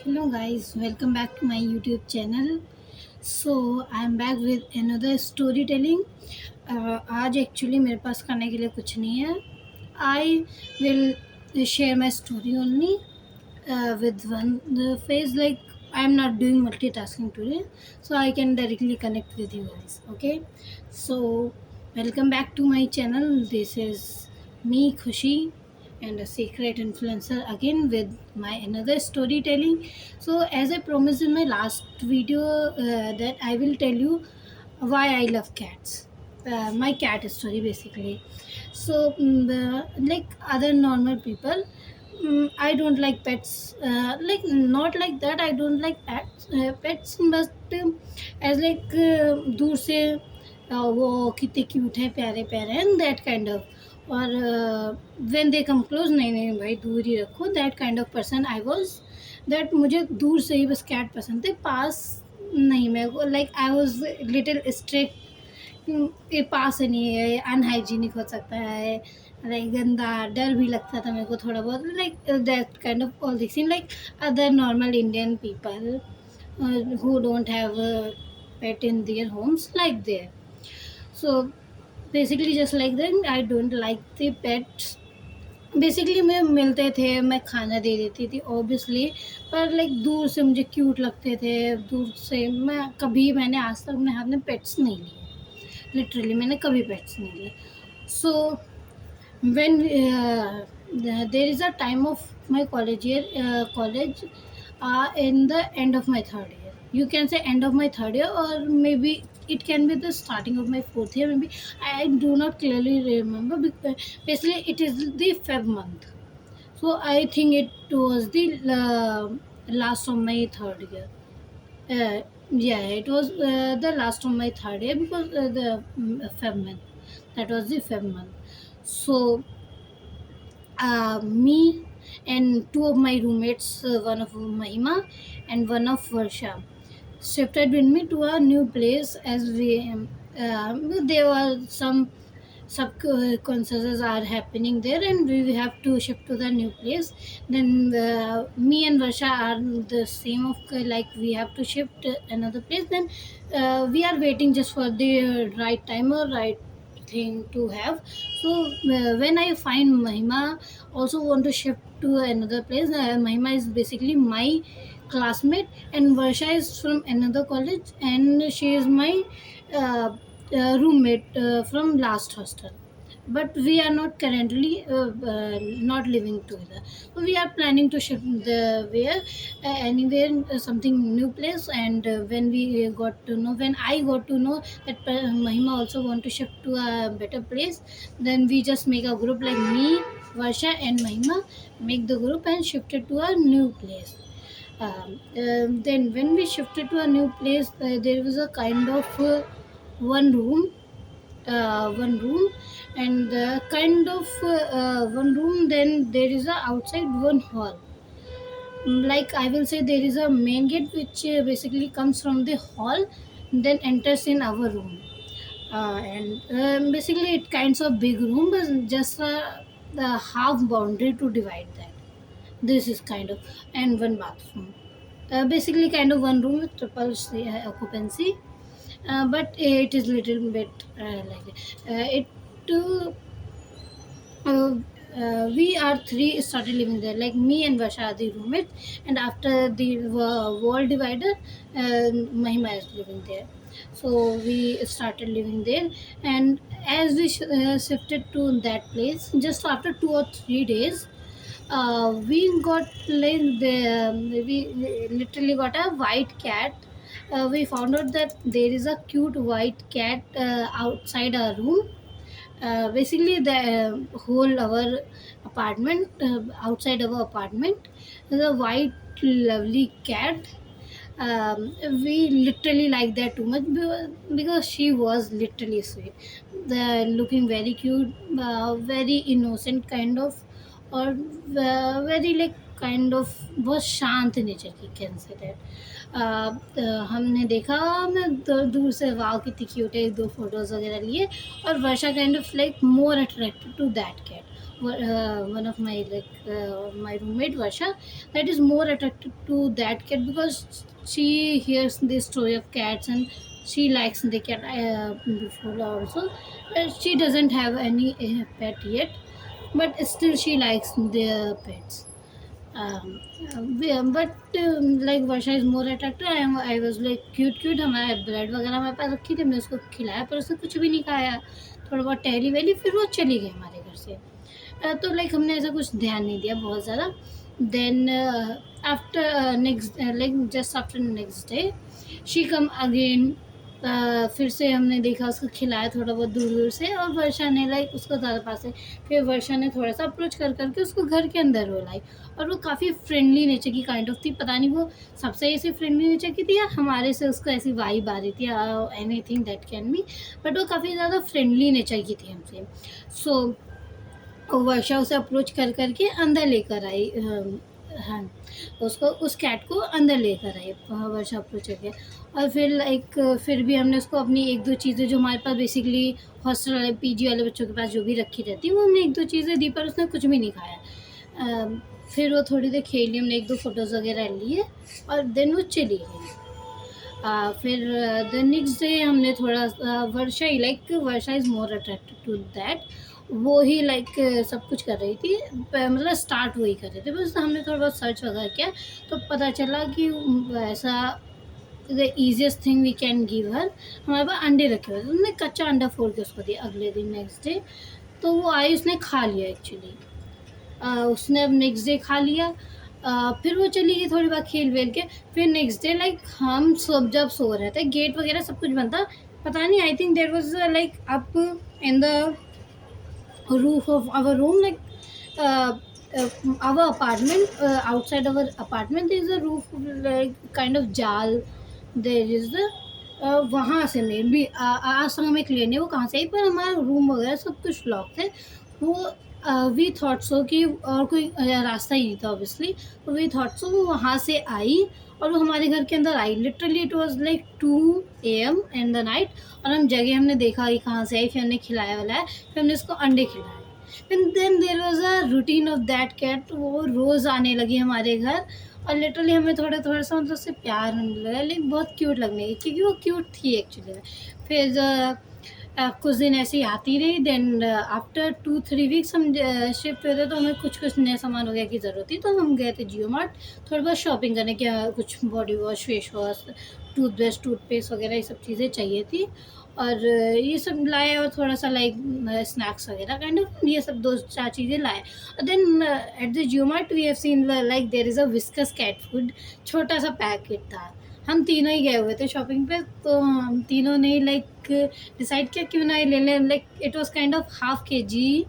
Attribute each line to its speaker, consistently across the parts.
Speaker 1: Hello guys, welcome back to my YouTube channel. So I am back with another storytelling. आज actually मेरे पास करने के लिए कुछ नहीं है. I will share my story only with one phase. Like I am not doing multitasking today, so I can directly connect with you guys. Okay, so welcome back to my channel. This is me, Khushi, and a secret influencer again with my another storytelling. So as I promised in my last video, that I will tell you why I love cats. My cat story basically. So like other normal people, I don't like pets. Like not like that. I don't like pets, but as like दूर से वो कितने cute है, प्यारे प्यारे हैं, that kind of. और when they come close, नहीं नहीं भाई दूर ही रखो, that kind of person I was. That मुझे दूर से ही बस कैट पसंद थे, पास नहीं. मैं like I was little strict. ये पास नहीं है, अनहाइजीनिक हो सकता है, लाइक गंदा, डर भी लगता था मेरे को थोड़ा बहुत, like that kind of all this in, like other normal Indian people who don't have a pet in their homes like there. So basically just like that, I don't like the pets. Basically मैं मिलते थे, मैं खाना दे देती थी obviously, पर like दूर से मुझे क्यूट लगते थे. दूर से मैंने आज तक अपने हाथ में पेट्स नहीं लिए. लिटरली मैंने कभी पेट्स नहीं लिए. सो when there is a time of my college, in the end of my third year, you can say end of my third year, or maybe it can be the starting of my fourth year, maybe. I do not clearly remember because basically it is the Feb month. So I think it was the last of my third year. Yeah, it was the last of my third year, because the Feb month, that was the Feb month. So me and two of my roommates, one of Mahima and one of Varsha, shifted with me to a new place. As we there were some circumstances are happening there, and we have to shift to the new place. Then me and Varsha are the same of like we have to shift another place. Then we are waiting just for the right time or right thing to have. So when I find Mahima also want to shift to another place, Mahima is basically my classmate, and Varsha is from another college, and she is my roommate from last hostel. But we are not currently not living together. So we are planning to shift the where anywhere, something new place. And when we got to know, when I got to know that Mahima also want to shift to a better place, then we just make a group, like me, Varsha and Mahima make the group and shifted to a new place. Then when we shifted to a new place, there was a kind of one room, one room, and kind of one room. Then there is a outside one hall. Like I will say, there is a main gate which basically comes from the hall, then enters in our room. And basically it kinds of big room, but just the half boundary to divide that. This is kind of, and one bathroom. Basically kind of one room with triple occupancy, but it is little bit like it. Uh, uh, we are three started living there, like me and Vasha are the roommates, and after the wall divider, Mahima is living there. So we started living there, and as we shifted to that place, just after 2 or 3 days, we got like we literally got a white cat. We found out that there is a cute white cat outside our room. Basically the whole our apartment, outside our apartment, the white lovely cat. We literally like that too much, because she was literally sweet, the looking very cute, very innocent kind of, और very like kind of बहुत शांत nature की, can say that. हमने देखा, हमने दूर से वाव कितनी क्यूट है, एक दो फोटोज़ वगैरह लिए, और Varsha kind of like more attracted to that cat. one of my my roommate Varsha, that is more attracted to that cat because she hears the story of cats and she likes the cat before also. She doesn't have any pet yet, but still she likes the pets. um, but like Varsha is more attractive. I was like cute हमारे bread वगैरह हमारे पास रखी थी, हमने उसको खिलाया पर उसने कुछ भी नहीं खाया, थोड़ा बहुत टहली वहली फिर वो चली गई हमारे घर से। तो लाइक हमने ऐसा कुछ ध्यान नहीं दिया बहुत ज़्यादा। Then after next like just after next day she come again. फिर से हमने देखा, उसको खिलाया थोड़ा बहुत दूर दूर से, और वर्षा ने लाइक उसको ज़्यादा पास है। फिर वर्षा ने थोड़ा सा अप्रोच कर करके उसको घर के अंदर वो लाई, और वो काफ़ी फ्रेंडली नेचर की काइंड ऑफ थी। पता नहीं वो सबसे ऐसी फ्रेंडली नेचर की थी या हमारे से उसको ऐसी वाइब आ रही थी, any thing that can be, but वो काफ़ी ज़्यादा फ्रेंडली नेचर की थी हमसे। सो वर्षा उसे अप्रोच कर करके अंदर लेकर आई। हाँ, उसको उस कैट को अंदर लेकर आई वर्षा अप्रोच करके। और फिर लाइक फिर भी हमने उसको अपनी एक दो चीज़ें जो हमारे पास बेसिकली हॉस्टल वाले पीजी वाले बच्चों के पास जो भी रखी रहती वो हमने एक दो चीज़ें दी, पर उसने कुछ भी नहीं खाया। फिर वो थोड़ी देर खेली, हमने एक दो फोटोज़ वगैरह लिए और देन वो चली गई। फिर द नेक्स्ट डे हमने थोड़ा वर्षा ही like Varsha is more attracted to that. वो ही लाइक सब कुछ कर रही थी, मतलब स्टार्ट वही कर रहे थे, बस हमने थोड़ा बहुत सर्च वगैरह किया तो पता चला कि ऐसा the easiest thing we can give her, हमारे पास अंडे रखे हुए थे, हमने कच्चा अंडा फोड़ के उसको दिया अगले दिन नेक्स्ट डे। तो वो आई, उसने खा लिया एक्चुअली। उसने अब नेक्स्ट डे खा लिया। फिर वो चली गई थोड़ी बार खेल वेल के। फिर नेक्स्ट डे लाइक हम सब जब सो रहे थे, गेट वगैरह सब कुछ बंद था, पता नहीं I think there was like up in the roof of our room, like our apartment, outside our apartment there is a roof like kind of jal, there is the वहाँ से मे भी आज तक हमें क्लियर नहीं वो कहाँ से आई, पर हमारा रूम वगैरह सब कुछ लॉक थे। वो वी थॉट सो कि और कोई रास्ता ही नहीं था ऑब्वियसली, तो वी थॉट सो वो वहाँ से आई और वो हमारे घर के अंदर आई। Literally it was like 2 AM in the night, और हम जगह हमने देखा कि कहाँ से आई, फिर हमने खिलाया वाला, फिर हमने उसको अंडे खिलाए। And then there was a routine of that cat, वो रोज़ आने लगी हमारे घर और लिटरली हमें थोड़ा सा मतलब उससे प्यार होने लगा, लेकिन बहुत क्यूट लगने लगी क्योंकि वो क्यूट थी एक्चुअली में। फिर कुछ दिन ऐसे ही आती रही। देन आफ्टर 2-3 वीक्स हम शिफ्ट हुए थे, तो हमें कुछ नए सामान वगैरह की ज़रूरत थी, तो हम गए थे जियो मार्ट थोड़ा बहुत शॉपिंग करने के, कुछ body wash, face wash, toothbrush, toothpaste वगैरह ये सब चीज़ें चाहिए थी, और ये सब लाए, और थोड़ा सा लाइक स्नैक्स वगैरह काइंड ऑफ ये सब 2-4 चीज़ें लाए। Then at the Jio mart we have seen like there is a Whiskas cat food, छोटा सा पैकेट था। हम तीनों ही गए हुए थे शॉपिंग पे, तो हम तीनों ने लाइक डिसाइड किया क्यों ना ये ले लें। Like it was kind of half kg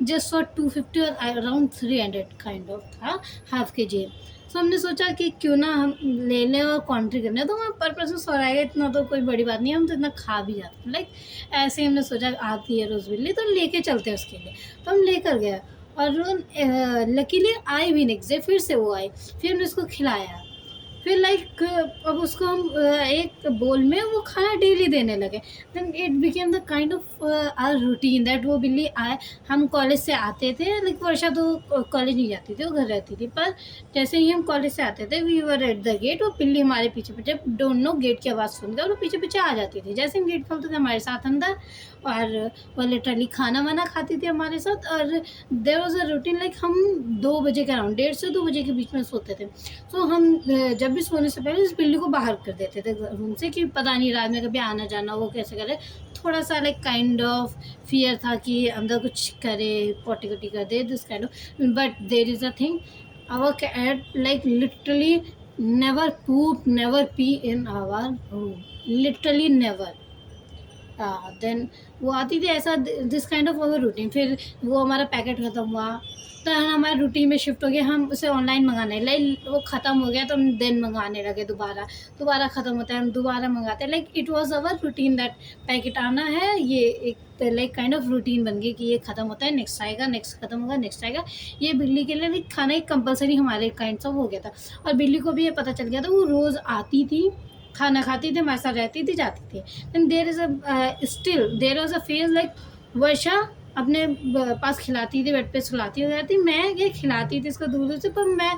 Speaker 1: just for 250 और अराउंड 300 काइंड ऑफ था हाफ kg। सो हमने सोचा कि क्यों ना हम ले लें और कॉन्ट्री करने, तो हमें पर पर्सन सौ आएगा, इतना तो कोई बड़ी बात नहीं है, हम तो इतना खा भी जाते हैं। लाइक ऐसे ही हमने सोचा आती है रोज़ बिल्ली तो लेके चलते हैं उसके लिए, तो हम लेकर गए। और लकीली आई भी नेक्स्ट डे, फिर से वो आई, फिर हमने उसको खिलाया। फिर लाइक अब उसको हम एक बोल में वो खाना डेली देने लगे। Then it became the kind of our routine that वो बिल्ली आए। हम कॉलेज से आते थे, लाइक वर्षा तो कॉलेज नहीं जाती थी, वो घर रहती थी, पर जैसे ही हम कॉलेज से आते थे we were at the gate, वो बिल्ली हमारे पीछे पीछे डोंट नो गेट की आवाज़ सुन के और वो पीछे पीछे आ जाती थी। जैसे हम गेट खोलते थे हमारे साथ अंदर, और वो लिटरली खाना वाना खाती थी हमारे साथ। और there was a routine like हम 2 बजे के अराउंड 1:30 से 2 बजे के बीच में सोते थे। तो हम जब भी सोने से पहले इस बिल्ली को बाहर कर देते थे रूम से, कि पता नहीं रात में कभी आना जाना वो कैसे करे। थोड़ा सा लाइक काइंड ऑफ फियर था कि अंदर कुछ करे, पोटी कोटी कर दे, this kind of. But there is a thing, our cat like literally never poop, never pee in our room, literally never। Then वो आती थी ऐसा, this kind of our routine. फिर वो हमारा पैकेट ख़त्म हुआ तो हम हमारे रूटीन में शिफ्ट हो गया, हम उसे ऑनलाइन मंगाने लाइक, वो ख़त्म हो गया तो हम देन मंगाने लगे, दोबारा ख़त्म होता है हम दोबारा मंगाते हैं। Like it was our routine that packet आना है, ये एक लाइक काइंड ऑफ रूटीन बन गई कि ये ख़त्म होता है नेक्स्ट आएगा, नेक्स्ट ख़त्म होगा नेक्स्ट आएगा। ये बिल्ली के लिए लाइक खाना एक कंपलसरी हमारे काइंड ऑफ हो गया था। और बिल्ली को भी ये पता चल गया था, वो रोज़ आती थी, खाना खाती थी, हमारे साथ रहती थी, जाती थी। And there is a still there was a phase like Varsha अपने पास खिलाती थी, बेड पे सुलाती वगैरह थी, मैं ये खिलाती थी इसको दूर दूर से, पर मैं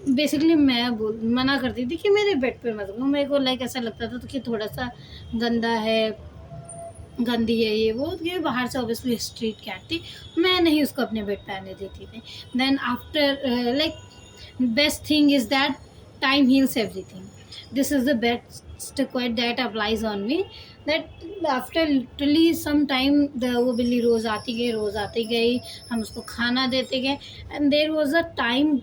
Speaker 1: बेसिकली मैं बोल मना करती थी कि मेरे बेड पे मत घूम। मेरे को लाइक ऐसा लगता था तो कि थोड़ा सा गंदा है, गंदी है ये वो, ये बाहर से ऑब्वियसली स्ट्रीट कैट थी, मैं नहीं उसको अपने बेड पे आने देती थी। Then after like best thing is that time heals everything, this is the best quite that applies on me, that after literally some time वो बिल्ली रोज़ आती गई, रोज़ आती गई, हम उसको खाना देते गए, and there was a time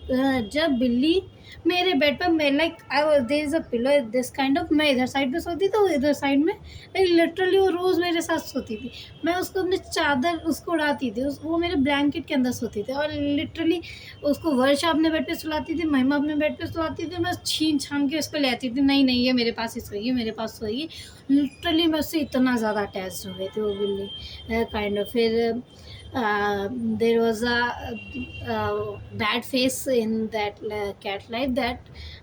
Speaker 1: जब बिल्ली मेरे बेड पर, मैं like I there is a pillow this kind of, मैं इधर साइड पे सोती तो इधर साइड में लिटरली वो रोज़ मेरे साथ सोती थी। मैं उसको अपनी चादर उसको उड़ाती थी, वो मेरे ब्लैंकेट के अंदर सोती थी, और लिटरली उसको वर्षा अपने बेड पे सुलाती थी, महिमा अपने बेड पे सुलाती थी, मैं छीन छान के उसको ले आती थी, नहीं नहीं ये मेरे पास ही सोएगी, मेरे पास सोएगी। लिटरली मैं उससे इतना ज़्यादा अटैच हो गई थी वो बिल्ली काइंड ऑफ। फिर there was a bad phase in that cat life, that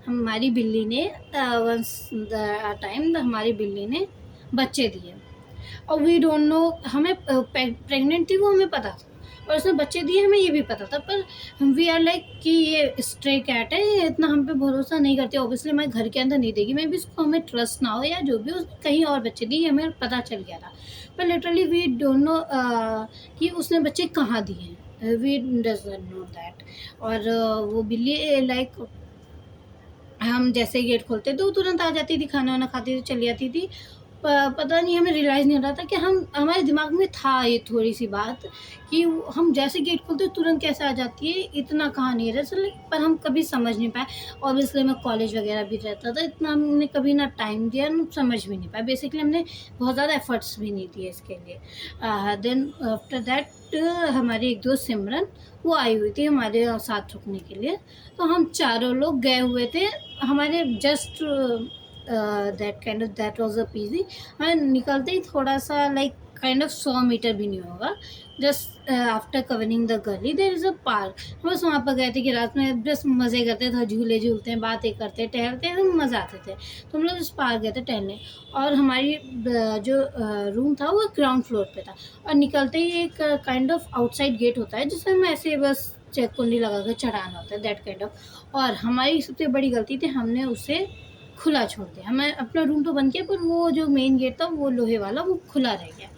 Speaker 1: हमारी बिल्ली ने वंस द टाइम हमारी बिल्ली ने बच्चे दिए, और वी डोंट नो, हमें प्रेग्नेंट थी वो हमें पता था, और उसने बच्चे दिए हमें ये भी पता था, पर वी आर लाइक कि ये स्ट्रे कैट है, ये इतना हम पे भरोसा नहीं करते, ऑब्वियसली हमारे घर के अंदर नहीं देगी, मैं भी उसको हमें ट्रस्ट ना हो या जो भी, उसने कहीं और बच्चे दिए हमें पता चल गया था, पर लिटरली वी डोंट नो कि उसने बच्चे कहाँ दिए हैं, वी डजंट नो दैट। और वो बिल्ली लाइक हम जैसे ही गेट खोलते तो तुरंत आ जाती थी, खाना वाना खाती थी, चली जाती थी। पता नहीं हमें रियलाइज़ नहीं हो रहा था कि हम हमारे दिमाग में था ये थोड़ी-सी बात कि हम जैसे गेट खोलते तुरंत कैसे आ जाती है, इतना कहाँ नहीं रहता चल, पर हम कभी समझ नहीं पाए। ऑब्वियसली मैं कॉलेज वगैरह भी रहता था, इतना हमने कभी ना टाइम दिया, ना समझ भी नहीं पाए। बेसिकली हमने बहुत ज़्यादा एफर्ट्स भी नहीं दिए इसके लिए। देन आफ्टर दैट हमारी एक दोस्त सिमरन, वो आई हुई थी हमारे साथ रुकने के लिए, तो हम चारों लोग गए हुए थे, हमारे just that kind of that was a PG, हमें निकलते ही थोड़ा सा लाइक काइंड ऑफ 100 मीटर भी नहीं होगा, जस्ट आफ्टर कवरिंग द गली देयर इज़ अ पार्क, हम बस वहाँ पर गए थे कि रात में बस मज़े करते थे, झूले झूलते हैं, बातें करते टहलते हैं, मज़ा आते थे, तो हम लोग उस पार्क गए थे टहलने, और हमारी जो रूम था वो ग्राउंड फ्लोर पे था, और निकलते ही एक काइंड ऑफ आउटसाइड गेट होता है जिसमें हम ऐसे बस चेक कुंडी लगा कर चढ़ाना होता है, दैट काइंड ऑफ, और हमारी सबसे बड़ी गलती थी हमने उसे खुला छोड़ दिया, हमें अपना रूम तो बंद किया, पर वो जो मेन गेट था वो लोहे वाला वो खुला रह गया।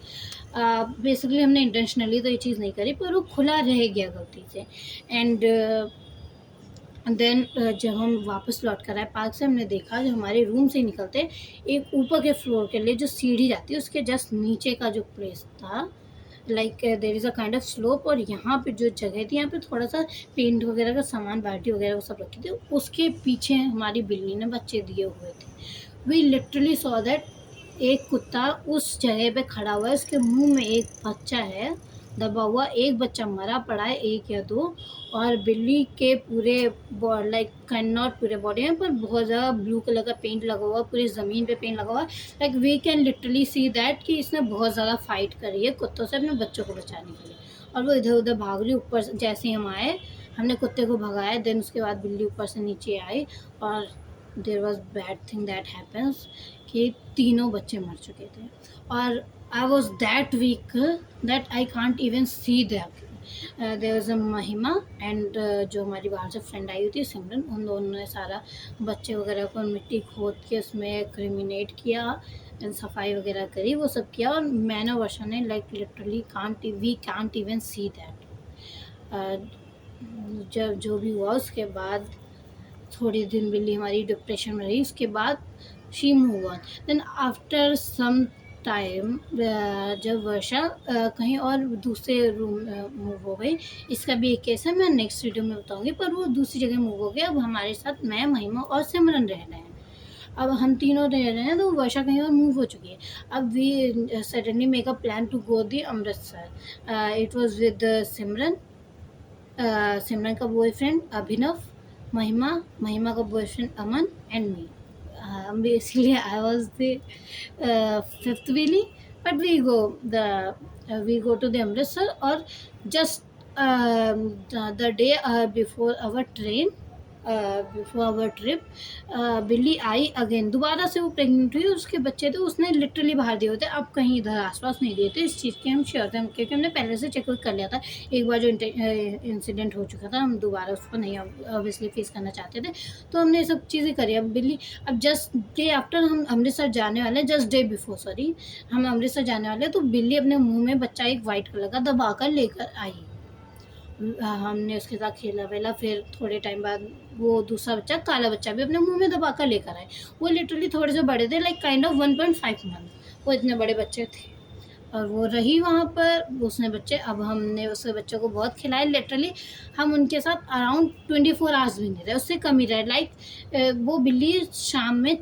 Speaker 1: बेसिकली हमने इंटेंशनली तो ये चीज़ नहीं करी, पर वो खुला रह गया गलती से। एंड देन जब हम वापस लौट कर आए पार्क से, हमने देखा जो हमारे रूम से निकलते एक ऊपर के फ्लोर के लिए जो सीढ़ी जाती है उसके जस्ट नीचे का जो प्लेस था, like there is a kind of slope, और यहाँ पे जो जगह थी यहाँ पे थोड़ा सा पेंट वगैरह का सामान, बाल्टी वगैरह वो सब रखी थी, उसके पीछे हमारी बिल्ली ने बच्चे दिए हुए थे। वी लिटरली सॉ दैट एक कुत्ता उस जगह पे खड़ा हुआ है, उसके मुंह में एक बच्चा है दबा हुआ, एक बच्चा मरा पड़ा है, एक या दो, और बिल्ली के पूरे लाइक कैन नॉट पूरे बॉडी में, पर बहुत ज़्यादा ब्लू कलर का पेंट लगा हुआ, पूरी ज़मीन पे पेंट लगा हुआ है, like we can literally see that कि इसने बहुत ज़्यादा फाइट करी है कुत्तों से अपने बच्चों को बचाने के लिए, और वो इधर उधर भाग रही। ऊपर जैसे ही हम आए हमने कुत्ते को भगाया, देन उसके बाद बिल्ली ऊपर से नीचे आई, और there was bad thing that happens कि तीनों बच्चे मर चुके थे, और I was that week that I can't even see that. There was a Mahima and जो हमारी बाहर से फ्रेंड आई हुई थी सिमरन, उन दोनों ने सारा बच्चे वगैरह को मिट्टी खोद के उसमें क्रिमिनेट किया, सफाई वगैरह करी, वो सब किया, और मैंने वर्षा ने like literally we can't even see that. जब जो भी हुआ उसके बाद थोड़ी दिन बिल्ली हमारी डिप्रेशन में रही, उसके बाद she move on. Then after some time जब वर्षा कहीं और दूसरे रूम मूव हो गई, इसका भी एक केस है, मैं नेक्स्ट वीडियो में बताऊंगी, पर वो दूसरी जगह मूव हो गया, अब हमारे साथ मैं, महिमा और सिमरन रह रहे हैं, अब हम तीनों रह रहे हैं, तो वर्षा कहीं और मूव हो चुकी है। अब we suddenly make a plan to go the Amritsar, it was with Simran, Simran का बॉयफ्रेंड अभिनव, महिमा, महिमा का boyfriend Aman, and me. Basically, I was the fifth wheelie, but we go to the Amritsar, or just the day before our train before our trip बिल्ली आई again, दोबारा से वो pregnant हुई, उसके बच्चे थे उसने लिटरली बाहर दिए होते, अब कहीं इधर आसपास नहीं दिए थे, इस चीज़ के हम श्योर थे, क्योंकि हमने पहले से चेक कर लिया था। एक बार जो इंसिडेंट हो चुका था, हम दोबारा उसको नहीं ऑब्वियसली फेस करना चाहते थे, तो हमने ये सब चीज़ें करी। अब बिल्ली, अब जस्ट डे आफ्टर हम अमृतसर जाने वाले, जस्ट डे बिफोर सॉरी, हम अमृतसर जाने वाले, तो बिल्ली अपने मुंह में बच्चा एक वाइट कलर का दबा कर लेकर आई। हमने उसके साथ खेला वेला, फिर थोड़े टाइम बाद वो दूसरा बच्चा, काला बच्चा भी अपने मुंह में दबा कर लेकर आए। वो लिटरली थोड़े से बड़े थे, लाइक काइंड ऑफ 1.5 मंथ, वो इतने बड़े बच्चे थे, और वो रही वहाँ पर उसने बच्चे। अब हमने उसके बच्चों को बहुत खिलाए, लिटरली हम उनके साथ अराउंड 24 आवर्स भी नहीं रहे, उससे कम ही रहे। लाइक वो बिल्ली शाम में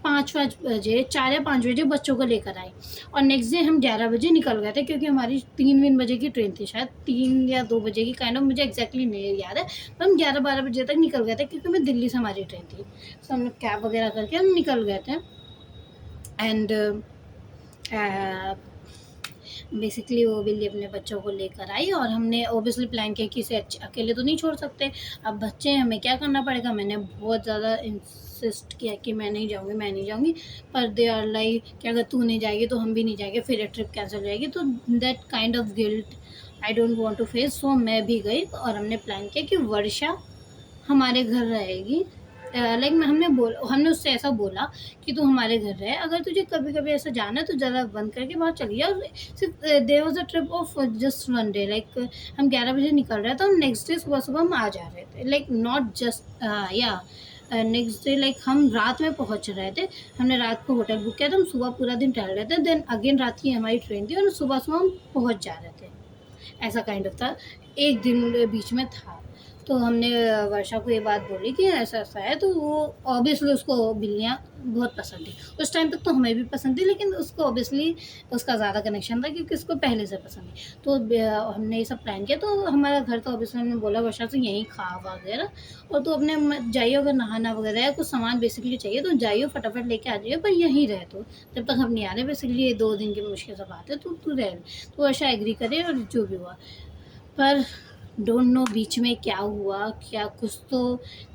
Speaker 1: 5 बजे, 4 या 5 बजे बच्चों को लेकर आई, और नेक्स्ट डे हम 11 बजे निकल गए थे, क्योंकि हमारी 3 बजे की ट्रेन थी, शायद 3 या 2 बजे की, काइंड ऑफ मुझे एग्जैक्टली नहीं याद है, पर हम 11-12 बजे तक निकल गए थे, क्योंकि मैं दिल्ली से हमारी ट्रेन थी, तो हम लोग कैब वगैरह करके हम निकल गए थे। एंड बेसिकली वो बिल्ली अपने बच्चों को लेकर आई, और हमने ओबियसली प्लान किया कि इसे अकेले तो नहीं छोड़ सकते, अब बच्चे हैं, हमें क्या करना पड़ेगा। मैंने बहुत ज़्यादा इंसिस्ट किया कि मैं नहीं जाऊँगी, मैं नहीं जाऊँगी, पर दे आर लाइक कि अगर तू नहीं जाएगी तो हम भी नहीं जाएंगे, फिर ये ट्रिप कैंसिल हो जाएगी, तो that kind of guilt I don't want to face. So मैं भी गई, और हमने प्लान किया कि वर्षा हमारे घर रहेगी। लाइक हमने उससे ऐसा बोला कि तू हमारे घर रहे, अगर तुझे कभी कभी ऐसा जाना है तो ज़्यादा बंद करके बाहर चली जा। सिर्फ there was a trip of just 1 day, like हम 11 बजे निकल रहे थे, और नेक्स्ट डे सुबह सुबह हम आ जा रहे थे, लाइक नॉट जस्ट या नेक्स्ट डे, लाइक हम रात में पहुंच रहे थे। हमने रात को होटल बुक किया था, हम सुबह पूरा दिन टहल रहे थे, देन अगेन रात की हमारी ट्रेन थी, और सुबह सुबह हम पहुंच जा रहे थे। ऐसा काइंड ऑफ था, एक दिन बीच में था। तो हमने वर्षा को ये बात बोली कि ऐसा ऐसा है, तो वो ऑब्वियसली उसको बिल्लियाँ बहुत पसंद थी। उस टाइम तक तो हमें भी पसंद थी, लेकिन उसको ऑब्वियसली उसका ज़्यादा कनेक्शन था, क्योंकि उसको पहले से पसंद थी। तो हमने ये सब प्लान किया, तो हमारा घर तो ऑब्वियसली हमने बोला वर्षा से यहीं खा वगैरह, और तो अपने जाइए, अगर नहाना वगैरह या कुछ सामान बेसिकली चाहिए तो जाइए, फटाफट लेके आ जाइए, पर यहीं रहे, तो जब तक हम नहीं आ रहे, बेसिकली ये 2 दिन की मुश्किल से बात है, तो तू रह। तो वर्षा एग्री करे, और जो भी हुआ, पर डोंट नो बीच में क्या हुआ, क्या कुछ तो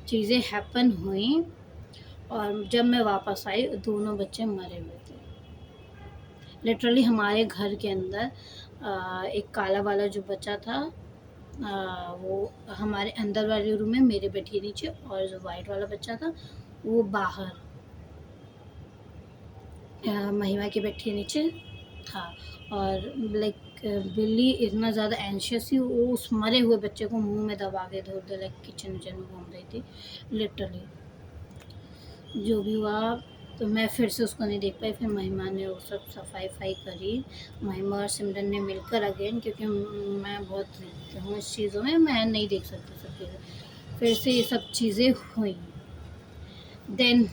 Speaker 1: चीज़ें हैपन हुई, और जब मैं वापस आई दोनों बच्चे मरे हुए थे। लिटरली हमारे घर के अंदर एक काला वाला जो बच्चा था, वो हमारे अंदर वाले रूम में मेरे बेड के नीचे, और जो वाइट वाला बच्चा था वो बाहर महिमा के बेड के नीचे था। और लाइक बिल्ली इतना ज़्यादा एंशियस थी, वो उस मरे हुए बच्चे को मुंह में दबा के धो दे, लाइक किचन विचन में घूम रही थी लिटरली। जो भी हुआ, तो मैं फिर से उसको नहीं देख पाई, फिर महिमा ने वो सब सफाई करी, महिमा और सिमरन ने मिलकर अगेन, क्योंकि मैं बहुत हूँ इस चीज़ों में, मैं नहीं देख सकती सब चीज़ें, फिर से ये सब चीज़ें हुई। देन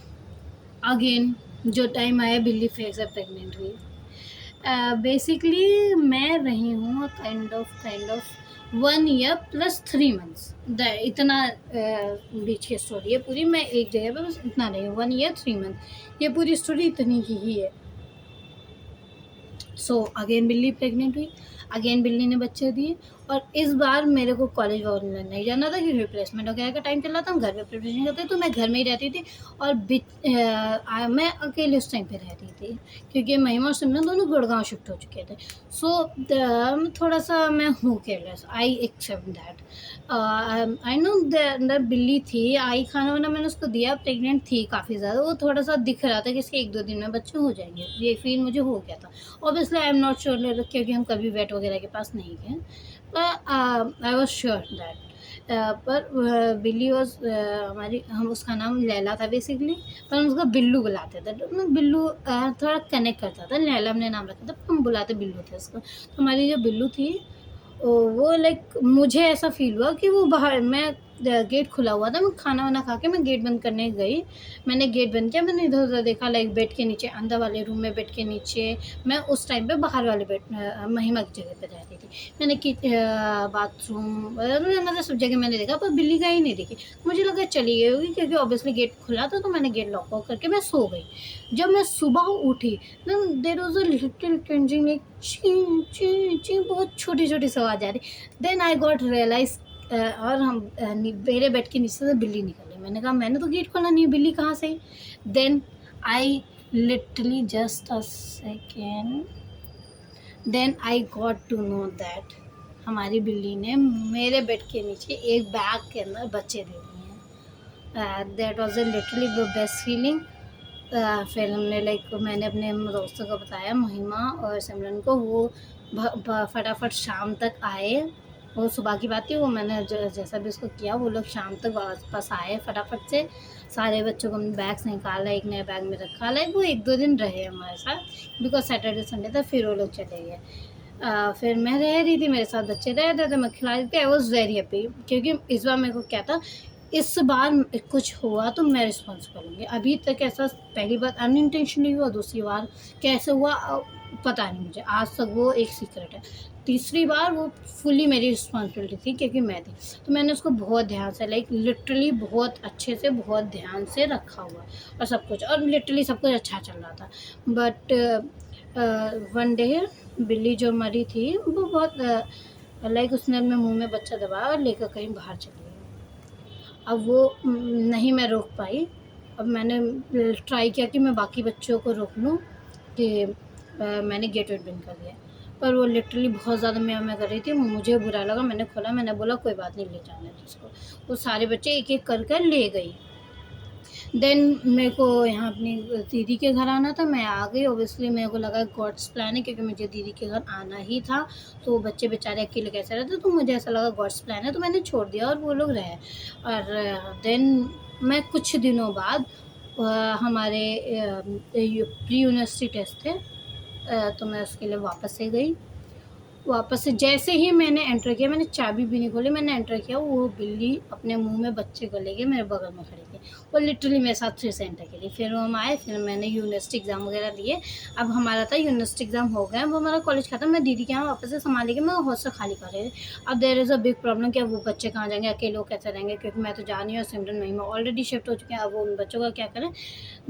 Speaker 1: अगेन जो टाइम आया, बिल्ली फिर से प्रेग्नेंट हुई। बेसिकली मैं रही हूँ kind of 1 year plus 3 months, इतना बीच की स्टोरी है पूरी। मैं एक जगह पे बस इतना रही हूँ, 1 ईयर 3 मंथ, ये पूरी स्टोरी इतनी ही है। सो अगेन बिल्ली प्रेग्नेंट हुई, अगेन बिल्ली ने बच्चे दिए, और इस बार मेरे को कॉलेज वगैरह नहीं जाना था, क्योंकि रिप्लेसमेंट वगैरह का टाइम चल रहा था, हम घर पे प्रिपरेशन करते, तो मैं घर में ही रहती थी, और मैं अकेले उस टाइम पे रहती थी, क्योंकि महिमा और सिमरन दोनों गुड़गांव शिफ्ट हो चुके थे। सो थोड़ा सा मैं हूँ careless, I accept that. I know that बिल्ली थी, आई खाना वाना मैंने उसको दिया, प्रेग्नेंट थी काफ़ी ज़्यादा, वो थोड़ा सा दिख रहा था कि इसके 1-2 दिन में बच्चे हो जाएंगे, ये फील मुझे हो गया था। Obviously I am not sure, क्योंकि हम कभी वेट वगैरह के पास नहीं गए, पर आई वॉज श्योर दैट। पर बिल्ली वॉज हमारी, हम उसका नाम लैला था बेसिकली, पर हम उसका बिल्लू बुलाते थे, तो बिल्लू थोड़ा कनेक्ट करता था, लैला हमने नाम रखा था, पर हम बुलाते बिल्लू थे उसको। तो हमारी जो बिल्लू थी, वो लाइक मुझे ऐसा फ़ील हुआ कि वो बाहर, मैं गेट खुला हुआ था, मैं खाना वाना खा के मैं गेट बंद करने गई, मैंने गेट बंद किया, मैंने इधर-उधर देखा, लाइक बेड के नीचे, अंदर वाले रूम में बेड के नीचे, मैं उस टाइम पे बाहर वाले बेड महिमा की जगह पे रह रही थी। मैंने बाथरूम मतलब सब जगह मैंने देखा, पर बिल्ली का ही नहीं दिखी। मुझे लगा चली गई होगी, क्योंकि ऑब्वियसली गेट खुला था, तो मैंने गेट लॉक वॉक करके मैं सो गई। जब मैं सुबह उठी, then there was a little cringing, like ची ची ची, बहुत छोटी-छोटी आवाज़ आ रही। देन आई गॉट रियलाइज़, और हम मेरे बेड के नीचे से बिल्ली निकली, मैंने कहा मैंने तो गेट खोला नहीं, बिल्ली कहाँ से? Then I literally just a second, then I got to know that हमारी बिल्ली ने मेरे बेड के नीचे एक बैग के अंदर बच्चे दे दिए हैं। That was a literally best feeling. फिर हमने मैंने अपने दोस्तों को बताया, महिमा और सिमरन को, वो फटाफट शाम तक आए। वो सुबह की बात थी, वो मैंने जैसा भी उसको किया, वो लोग शाम तक वापस आए फटाफट से। सारे बच्चों को हमने बैग्स निकाला, एक नए बैग में रखा। वो 1-2 दिन रहे हमारे साथ, बिकॉज सैटरडे संडे था, फिर वो लोग चले गए। फिर मैं रह रही थी, मेरे साथ बच्चे रह रहे थे, मैं खिला रही थी। आई वॉज़ वेरी हैप्पी, क्योंकि इस बार मेरे को क्या था, इस बार कुछ हुआ तो मैं रिस्पॉन्सिबल होंगी। अभी तक ऐसा पहली बार अनइंटेंशनली हुआ, दूसरी बार कैसे हुआ पता नहीं मुझे, आज तक वो एक सीक्रेट है। तीसरी बार वो फुल्ली मेरी रिस्पॉन्सिबिलिटी थी, क्योंकि मैं थी, तो मैंने उसको बहुत ध्यान से, लिटरली बहुत अच्छे से, बहुत ध्यान से रखा हुआ और सब कुछ, और लिटरली सब कुछ अच्छा चल रहा था। बट वन डे बिल्ली जो मरी थी वो बहुत उसने अपने मुंह में बच्चा दबाया और लेकर कहीं बाहर चली गई। अब वो नहीं मैं रोक पाई। अब मैंने ट्राई किया कि मैं बाकी बच्चों को रोक लूँ, कि मैंने गेट वेट बंद कर दिया, पर वो लिटरली बहुत ज़्यादा म्याऊं म्याऊं कर रही थी। मुझे बुरा लगा, मैंने खोला, मैंने बोला कोई बात नहीं, ले जाने दो उसको। वो सारे बच्चे एक एक कर कर ले गई। देन मेरे को यहाँ अपनी दीदी के घर आना था, मैं आ गई। ऑब्वियसली मेरे को लगा गॉड्स प्लान है, क्योंकि मुझे दीदी के घर आना ही था, तो बच्चे बेचारे अकेले कैसे रहते, तो मुझे ऐसा लगा गॉड्स प्लान है, तो मैंने छोड़ दिया और वो लोग रहे। और देन मैं कुछ दिनों बाद हमारे प्री यूनिवर्सिटी टेस्ट थे, तो मैं उसके लिए वापस से गई। वापस से जैसे ही मैंने एंटर किया, मैंने चाबी भी नहीं खोली, मैंने एंटर किया, वो बिल्ली अपने मुंह में बच्चे को लेके मेरे बगल में खड़ी थी। वो लिटरली मेरे साथ फिर से एंटर करी। फिर हम आए, फिर मैंने यूनिवर्सिटी एग्ज़ाम वगैरह दिए। अब हमारा था यूनिवर्सिटी एग्ज़ाम हो गया, अब हमारा कॉलेज खत्म। मैं दीदी के यहाँ वापस से संभाली के मैं हॉस्टल खाली कर रही थी। अब there is a big problem कि अब वो बच्चे कहाँ जाएंगे, अकेले लोग कैसे रहेंगे, क्योंकि मैं तो जा नहीं हूँ, सिमरन महिमा ऑलरेडी शिफ्ट हो चुके हैं, अब वो उन बच्चों का क्या करें।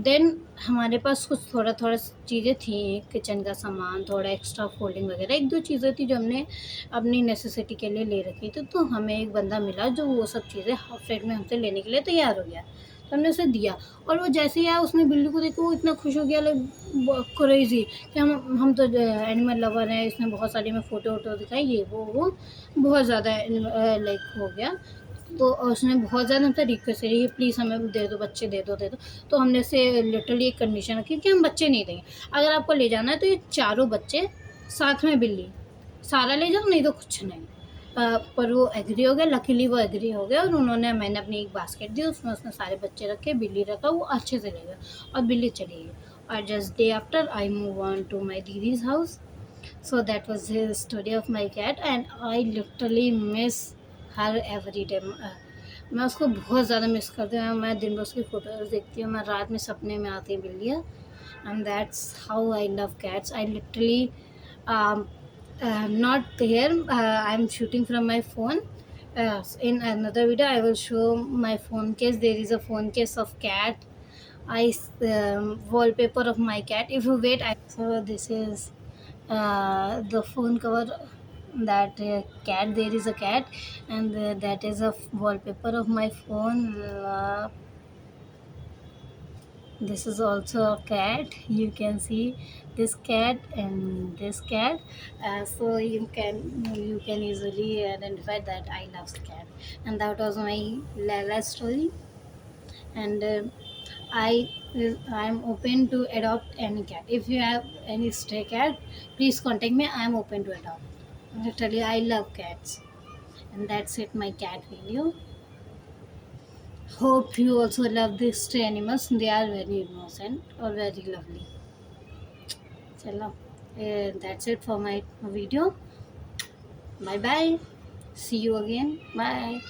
Speaker 1: देन हमारे पास कुछ थोड़ा चीज़ें थी, किचन का सामान, थोड़ा एक्स्ट्रा फोल्डिंग वगैरह, 1-2 चीज़ें थी जो हमने अपनी नेसेसिटी के लिए ले रखी थी। तो हमें एक बंदा मिला जो वो सब चीज़ें हाफ रेट में हमसे लेने के लिए तैयार हो गया, तो हमने उसे दिया। और वो जैसे ही आया, उसने बिल्ली को देखो, वो इतना खुश हो गया, क्रेजी, कि हम तो एनिमल लवर हैं, इसने बहुत सारी में फ़ोटो वोटो दिखाई, ये वो बहुत ज़्यादा हो गया। तो उसने बहुत ज़्यादा हमसे रिक्वेस्ट करी, प्लीज़ हमें दे दो बच्चे, दे दो। तो हमने उसे लिटरली एक कंडीशन रखी कि हम बच्चे नहीं देंगे, अगर आपको ले जाना है तो ये चारों बच्चे साथ में बिल्ली सारा ले जाओ, नहीं तो कुछ नहीं। पर वो एग्री हो गया, लकीली वो एग्री हो गया, और मैंने अपनी एक बास्केट दी, उसमें उसने सारे बच्चे रखे, बिल्ली रखा, वो अच्छे से ले गया और बिल्ली चली गई। और just day after I move on to my didi's house. So that was the story of my cat, and I literally miss her every day. मैं उसको बहुत ज़्यादा मिस करती हूँ। मैं दिन भर उसकी फ़ोटोज़ देखती हूँ, मैं रात में सपने में आती है बिल्लियाँ। And that's how I love cats. I literally not here, I am shooting from my phone. In another video I will show my phone case. There is a phone case of cat. I wallpaper of my cat. If you wait, so this is the phone cover, that cat, there is a cat, and that is a wallpaper of my phone. This is also a cat. You can see this cat and this cat, so you can easily identify that I love cat. And that was my Lala story. And I am open to adopt any cat. If you have any stray cat, please contact me. I am open to adopt. Literally, I love cats. And that's it, my cat video. Hope you also love these stray animals. They are very innocent or very lovely. Chalo, that's it for my video. Bye bye. See you again. Bye.